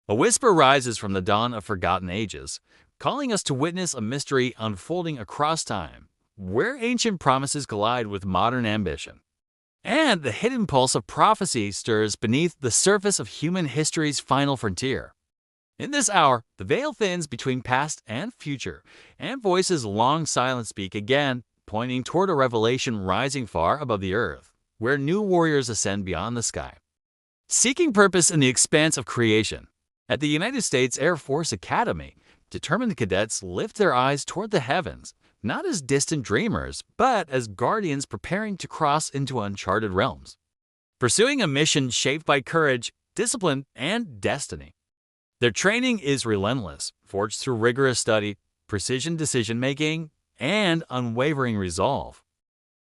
A whisper rises from the dawn of forgotten ages, calling us to witness a mystery unfolding across time, where ancient promises collide with modern ambition. And the hidden pulse of prophecy stirs beneath the surface of human history's final frontier. In this hour, the veil thins between past and future, and voices long silent speak again, pointing toward a revelation rising far above the earth, where new warriors ascend beyond the sky. Seeking purpose in the expanse of creation. At the United States Air Force Academy, determined cadets lift their eyes toward the heavens, not as distant dreamers, but as guardians preparing to cross into uncharted realms. Pursuing a mission shaped by courage, discipline, and destiny. Their training is relentless, forged through rigorous study, precision decision-making, and unwavering resolve.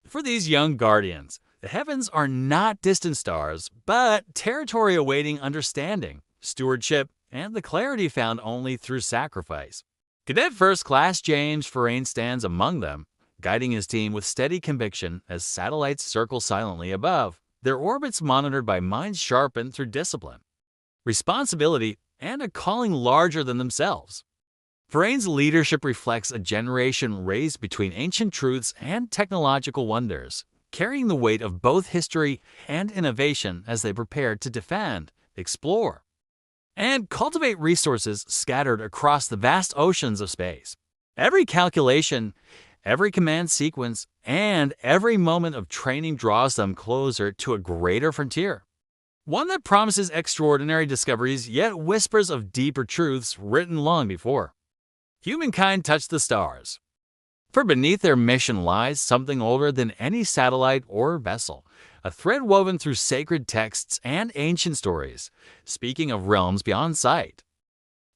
For these young guardians, the heavens are not distant stars, but territory awaiting understanding, stewardship, and the clarity found only through sacrifice. Cadet First Class James Ferrain stands among them, guiding his team with steady conviction as satellites circle silently above, their orbits monitored by minds sharpened through discipline, responsibility, and a calling larger than themselves. Ferrain's leadership reflects a generation raised between ancient truths and technological wonders, carrying the weight of both history and innovation as they prepare to defend, explore, and cultivate resources scattered across the vast oceans of space. Every calculation, every command sequence, and every moment of training draws them closer to a greater frontier. One that promises extraordinary discoveries yet whispers of deeper truths written long before. Humankind touched the stars. For beneath their mission lies something older than any satellite or vessel, a thread woven through sacred texts and ancient stories, speaking of realms beyond sight.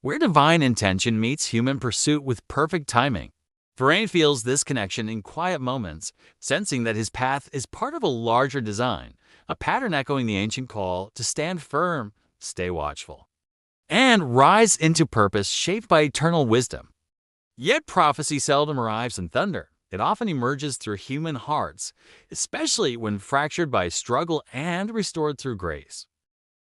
Where divine intention meets human pursuit with perfect timing, Ferrain feels this connection in quiet moments, sensing that his path is part of a larger design, a pattern echoing the ancient call to stand firm, stay watchful, and rise into purpose shaped by eternal wisdom. Yet prophecy seldom arrives in thunder. It often emerges through human hearts, especially when fractured by struggle and restored through grace.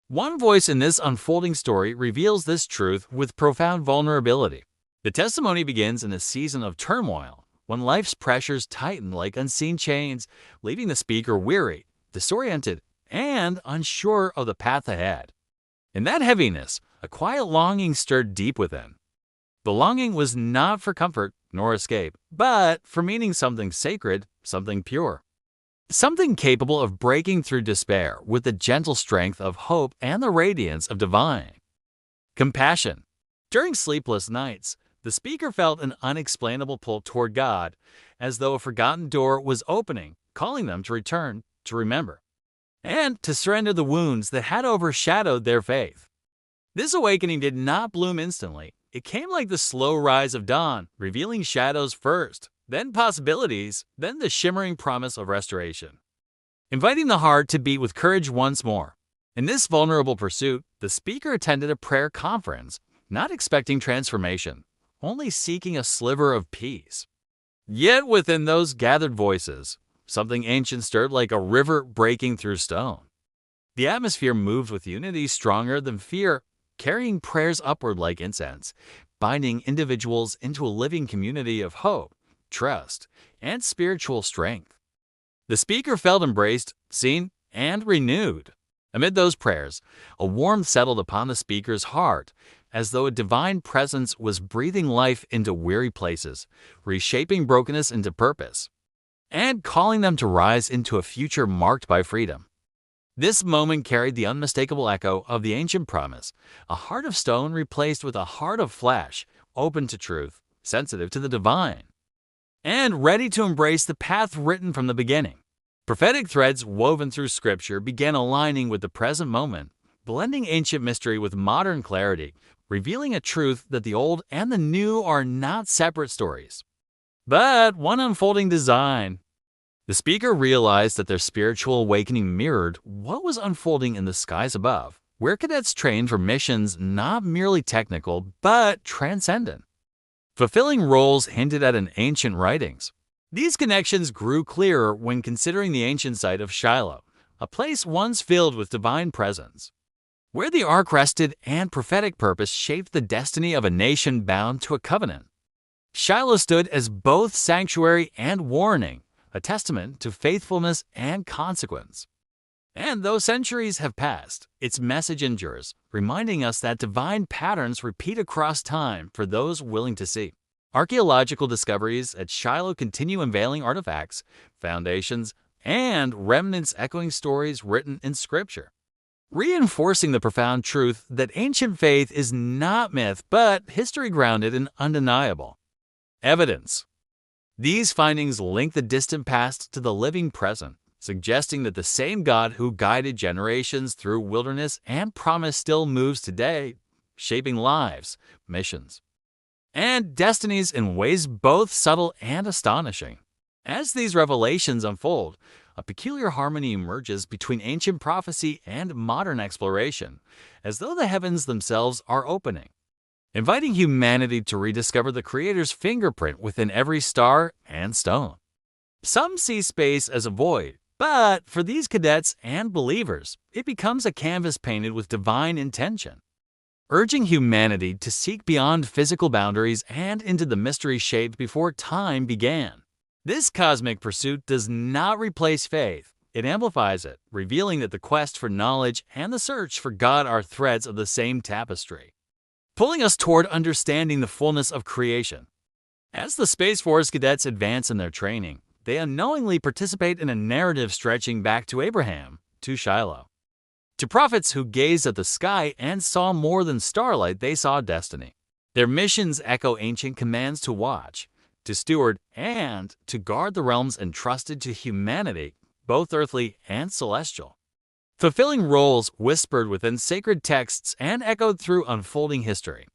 One voice in this unfolding story reveals this truth with profound vulnerability. The testimony begins in a season of turmoil, when life's pressures tighten like unseen chains, leaving the speaker weary, disoriented, and unsure of the path ahead. In that heaviness, a quiet longing stirred deep within. The longing was not for comfort nor escape, but for meaning something sacred, something pure. Something capable of breaking through despair with the gentle strength of hope and the radiance of divine compassion. During sleepless nights, the speaker felt an unexplainable pull toward God, as though a forgotten door was opening, calling them to return, to remember, and to surrender the wounds that had overshadowed their faith. This awakening did not bloom instantly. It came like the slow rise of dawn, revealing shadows first, then possibilities, then the shimmering promise of restoration. Inviting the heart to beat with courage once more. In this vulnerable pursuit, the speaker attended a prayer conference, not expecting transformation, only seeking a sliver of peace. Yet within those gathered voices, something ancient stirred like a river breaking through stone. The atmosphere moved with unity stronger than fear, carrying prayers upward like incense, binding individuals into a living community of hope, trust, and spiritual strength. The speaker felt embraced, seen, and renewed. Amid those prayers, a warmth settled upon the speaker's heart, as though a divine presence was breathing life into weary places, reshaping brokenness into purpose, and calling them to rise into a future marked by freedom. This moment carried the unmistakable echo of the ancient promise, a heart of stone replaced with a heart of flesh, open to truth, sensitive to the divine, and ready to embrace the path written from the beginning. Prophetic threads woven through Scripture began aligning with the present moment, blending ancient mystery with modern clarity, revealing a truth that the old and the new are not separate stories, but one unfolding design. The speaker realized that their spiritual awakening mirrored what was unfolding in the skies above, where cadets trained for missions not merely technical, but transcendent, fulfilling roles hinted at in ancient writings. These connections grew clearer when considering the ancient site of Shiloh, a place once filled with divine presence, where the ark rested and prophetic purpose shaped the destiny of a nation bound to a covenant. Shiloh stood as both sanctuary and warning, a testament to faithfulness and consequence. And though centuries have passed, its message endures, reminding us that divine patterns repeat across time for those willing to see. Archaeological discoveries at Shiloh continue unveiling artifacts, foundations, and remnants echoing stories written in Scripture, reinforcing the profound truth that ancient faith is not myth but history grounded in undeniable evidence. These findings link the distant past to the living present, suggesting that the same God who guided generations through wilderness and promise still moves today, shaping lives, missions, and destinies in ways both subtle and astonishing. As these revelations unfold, a peculiar harmony emerges between ancient prophecy and modern exploration, as though the heavens themselves are opening, inviting humanity to rediscover the Creator's fingerprint within every star and stone. Some see space as a void, but for these cadets and believers, it becomes a canvas painted with divine intention, urging humanity to seek beyond physical boundaries and into the mystery shaped before time began. This cosmic pursuit does not replace faith, it amplifies it, revealing that the quest for knowledge and the search for God are threads of the same tapestry, pulling us toward understanding the fullness of creation. As the Space Force cadets advance in their training, they unknowingly participate in a narrative stretching back to Abraham, to Shiloh, to prophets who gazed at the sky and saw more than starlight, they saw destiny. Their missions echo ancient commands to watch, to steward, and to guard the realms entrusted to humanity, both earthly and celestial, fulfilling roles whispered within sacred texts and echoed through unfolding history.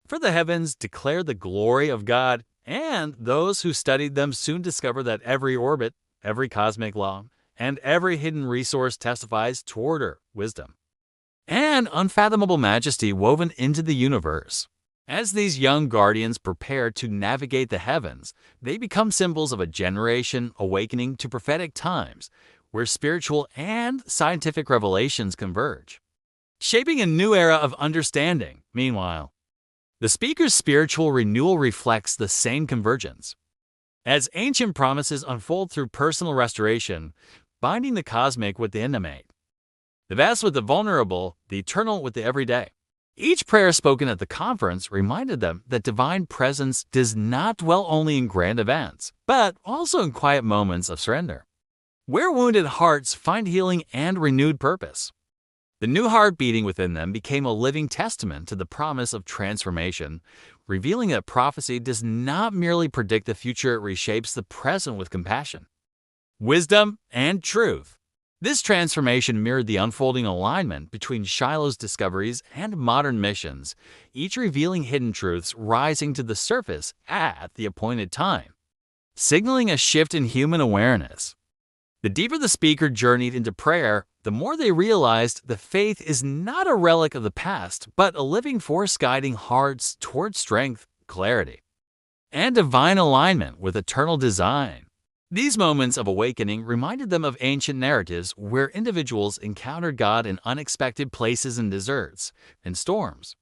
For the heavens declare the glory of God, and those who studied them soon discover that every orbit, every cosmic law, and every hidden resource testifies to order, wisdom, and unfathomable majesty woven into the universe. As these young guardians prepare to navigate the heavens, they become symbols of a generation awakening to prophetic times, where spiritual and scientific revelations converge, shaping a new era of understanding. Meanwhile, the speaker's spiritual renewal reflects the same convergence. As ancient promises unfold through personal restoration, binding the cosmic with the inanimate, the vast with the vulnerable, the eternal with the everyday. Each prayer spoken at the conference reminded them that divine presence does not dwell only in grand events, but also in quiet moments of surrender, where wounded hearts find healing and renewed purpose. The new heart beating within them became a living testament to the promise of transformation, revealing that prophecy does not merely predict the future, it reshapes the present with compassion, wisdom, and truth. This transformation mirrored the unfolding alignment between Shiloh's discoveries and modern missions, each revealing hidden truths rising to the surface at the appointed time, signaling a shift in human awareness. The deeper the speaker journeyed into prayer, the more they realized that faith is not a relic of the past, but a living force guiding hearts toward strength, clarity, and divine alignment with eternal design. These moments of awakening reminded them of ancient narratives where individuals encountered God in unexpected places and deserts, and storms,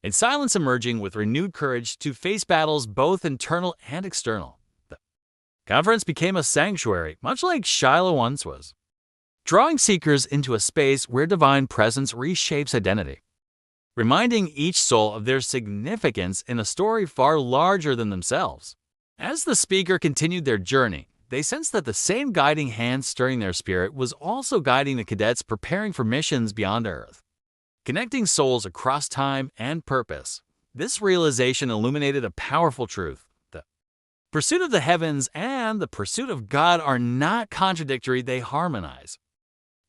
in silence emerging with renewed courage to face battles both internal and external. The conference became a sanctuary, much like Shiloh once was, drawing seekers into a space where divine presence reshapes identity, reminding each soul of their significance in a story far larger than themselves. As the speaker continued their journey, they sensed that the same guiding hand stirring their spirit was also guiding the cadets preparing for missions beyond Earth, connecting souls across time and purpose. This realization illuminated a powerful truth. The pursuit of the heavens and the pursuit of God are not contradictory, they harmonize,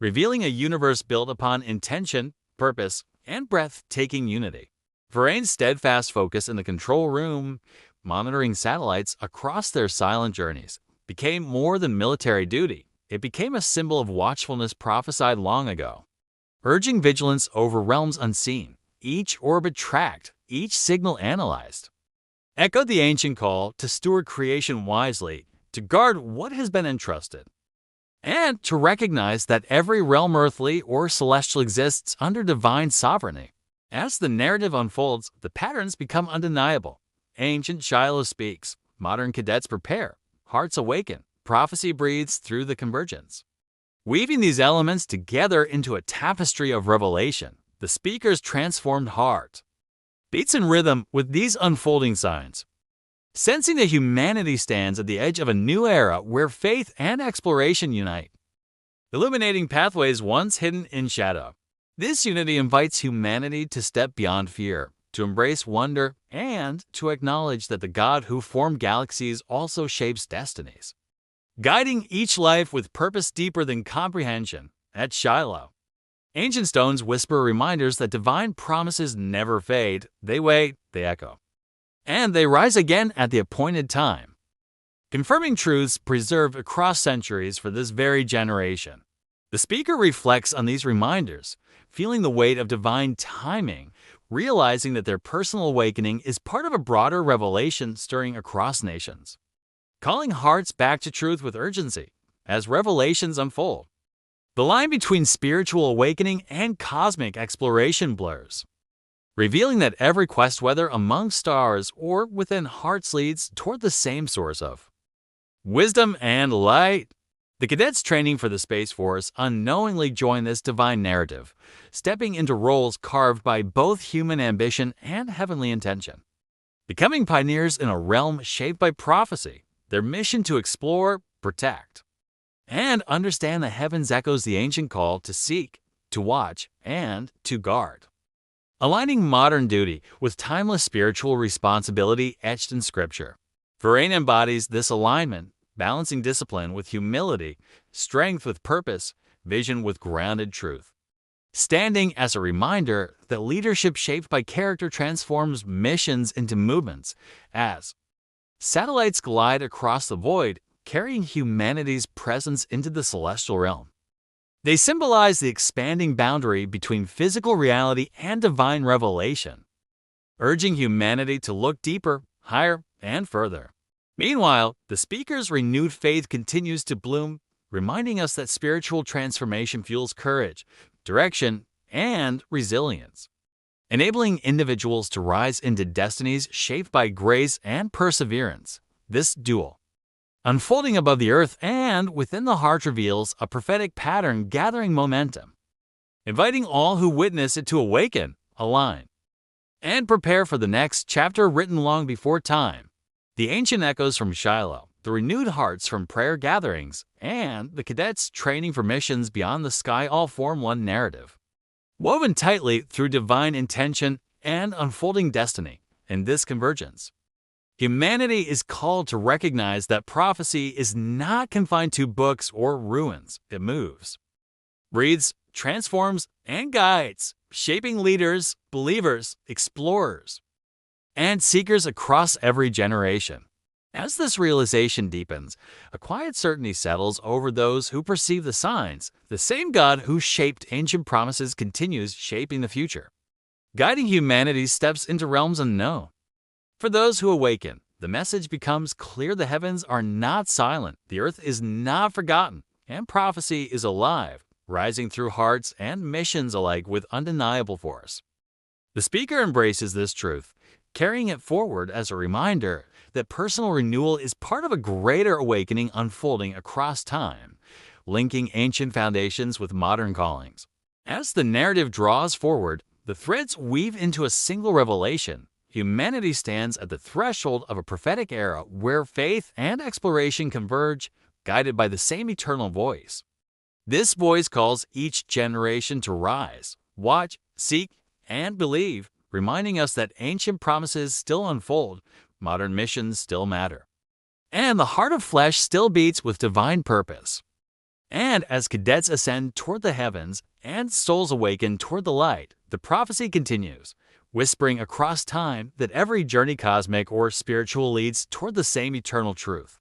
revealing a universe built upon intention, purpose, and breathtaking unity. Verane's steadfast focus in the control room, monitoring satellites across their silent journeys, became more than military duty. It became a symbol of watchfulness prophesied long ago, urging vigilance over realms unseen, each orbit tracked, each signal analyzed. Echoed the ancient call to steward creation wisely, to guard what has been entrusted, and to recognize that every realm earthly or celestial exists under divine sovereignty. As the narrative unfolds, the patterns become undeniable. Ancient Shiloh speaks, modern cadets prepare, hearts awaken, prophecy breathes through the convergence. Weaving these elements together into a tapestry of revelation, the speaker's transformed heart beats in rhythm with these unfolding signs, sensing that humanity stands at the edge of a new era where faith and exploration unite, illuminating pathways once hidden in shadow. This unity invites humanity to step beyond fear, to embrace wonder, and to acknowledge that the God who formed galaxies also shapes destinies, guiding each life with purpose deeper than comprehension. At Shiloh, ancient stones whisper reminders that divine promises never fade. They wait, they echo, and they rise again at the appointed time, confirming truths preserved across centuries for this very generation. The speaker reflects on these reminders, feeling the weight of divine timing, realizing that their personal awakening is part of a broader revelation stirring across nations, calling hearts back to truth with urgency as revelations unfold. The line between spiritual awakening and cosmic exploration blurs, revealing that every quest, whether among stars or within hearts, leads toward the same source of wisdom and light. The cadets training for the Space Force unknowingly join this divine narrative, stepping into roles carved by both human ambition and heavenly intention. Becoming pioneers in a realm shaped by prophecy, their mission to explore, protect, and understand the heavens echoes the ancient call to seek, to watch, and to guard. Aligning modern duty with timeless spiritual responsibility etched in Scripture. Varain embodies this alignment, balancing discipline with humility, strength with purpose, vision with grounded truth, standing as a reminder that leadership shaped by character transforms missions into movements as satellites glide across the void, carrying humanity's presence into the celestial realm. They symbolize the expanding boundary between physical reality and divine revelation, urging humanity to look deeper, higher, and further. Meanwhile, the speaker's renewed faith continues to bloom, reminding us that spiritual transformation fuels courage, direction, and resilience, enabling individuals to rise into destinies shaped by grace and perseverance. This dual, unfolding above the earth and within the heart, reveals a prophetic pattern gathering momentum, inviting all who witness it to awaken, align, and prepare for the next chapter written long before time. The ancient echoes from Shiloh, the renewed hearts from prayer gatherings, and the cadets training for missions beyond the sky all form one narrative, woven tightly through divine intention and unfolding destiny. In this convergence, humanity is called to recognize that prophecy is not confined to books or ruins. It moves, breathes, transforms, and guides, shaping leaders, believers, explorers, and seekers across every generation. As this realization deepens, a quiet certainty settles over those who perceive the signs. The same God who shaped ancient promises continues shaping the future, guiding humanity's steps into realms unknown. For those who awaken, the message becomes clear: the heavens are not silent, the earth is not forgotten, and prophecy is alive, rising through hearts and missions alike with undeniable force. The speaker embraces this truth, carrying it forward as a reminder that personal renewal is part of a greater awakening unfolding across time, linking ancient foundations with modern callings. As the narrative draws forward, the threads weave into a single revelation. Humanity stands at the threshold of a prophetic era where faith and exploration converge, guided by the same eternal voice. This voice calls each generation to rise, watch, seek, and believe, reminding us that ancient promises still unfold, modern missions still matter, and the heart of flesh still beats with divine purpose. And as cadets ascend toward the heavens and souls awaken toward the light, the prophecy continues, whispering across time that every journey, cosmic or spiritual, leads toward the same eternal truth.